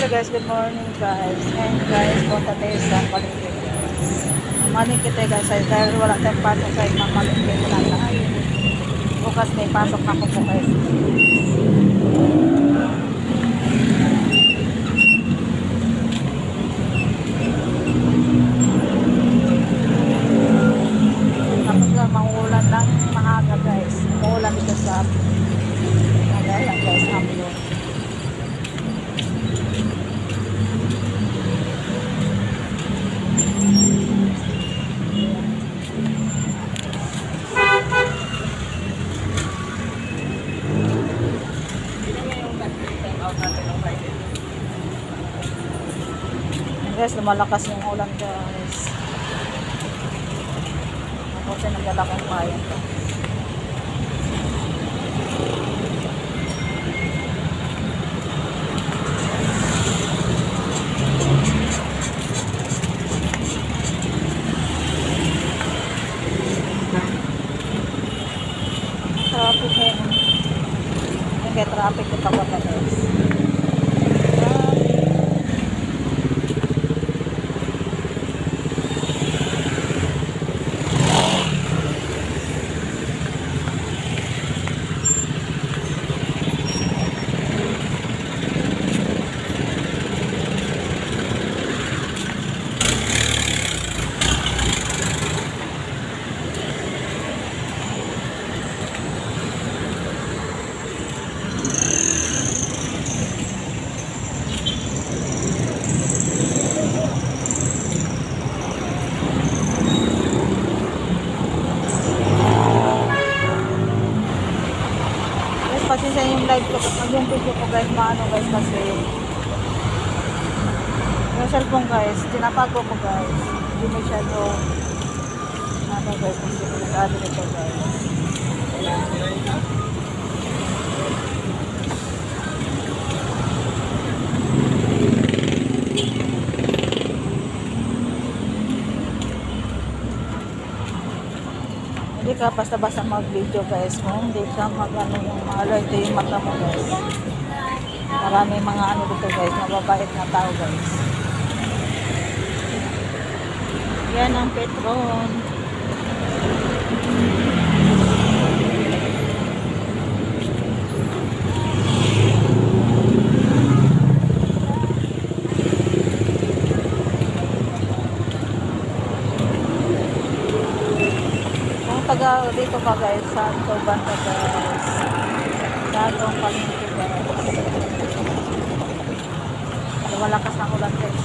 Hello guys, good morning guys. Ngayon guys, punta tayo sa palengke guys. Malingke tayo guys dahil wala tayong pasok sa ibang malingke wala tayo. Bukas may pasok ako po guys. Tapos nga mauulan ng maaga guys. Mauulan dito sa Magalang guys, Amlo. Guys, lumalakas yung ulan guys. Ako siya nagdala kong payan. Traffic ngayon. Yung kaya traffic yung pababa guys. Pasensya yung live ko, yung video ko guys, maano guys kasi yung cellphone guys, tinapago ko guys, hindi masyado ano guys, kasi pinag-ano nito guys. Hindi ka basta-basta mag-video guys kung hindi ka mag-ano yung mga alert yung mata mo guys. Marami mga ano dito guys, mababait na tao guys. Yan ang Petron. Taga dito pa guys sa Banta guys, gatong palengke guys, lumalakas ng ulan guys.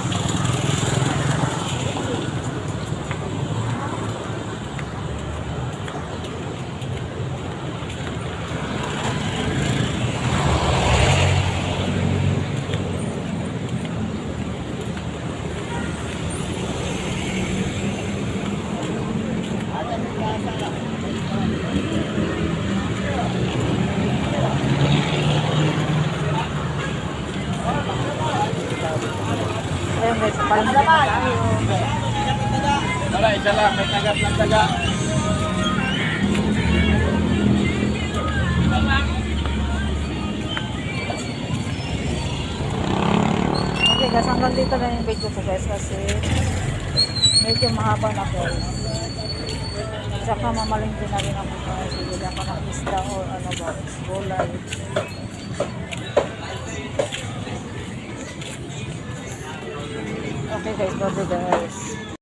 Ayun guys, palengke na tayo. Wala, isa lang. May tagat ng taga. Okay guys, hanggang dito na yung video ko guys kasi medyo mahaba na guys. Saka mamalingke na rin ako guys. Bibili ako ng isda o ano ba, gulay. Okay guys, bye guys.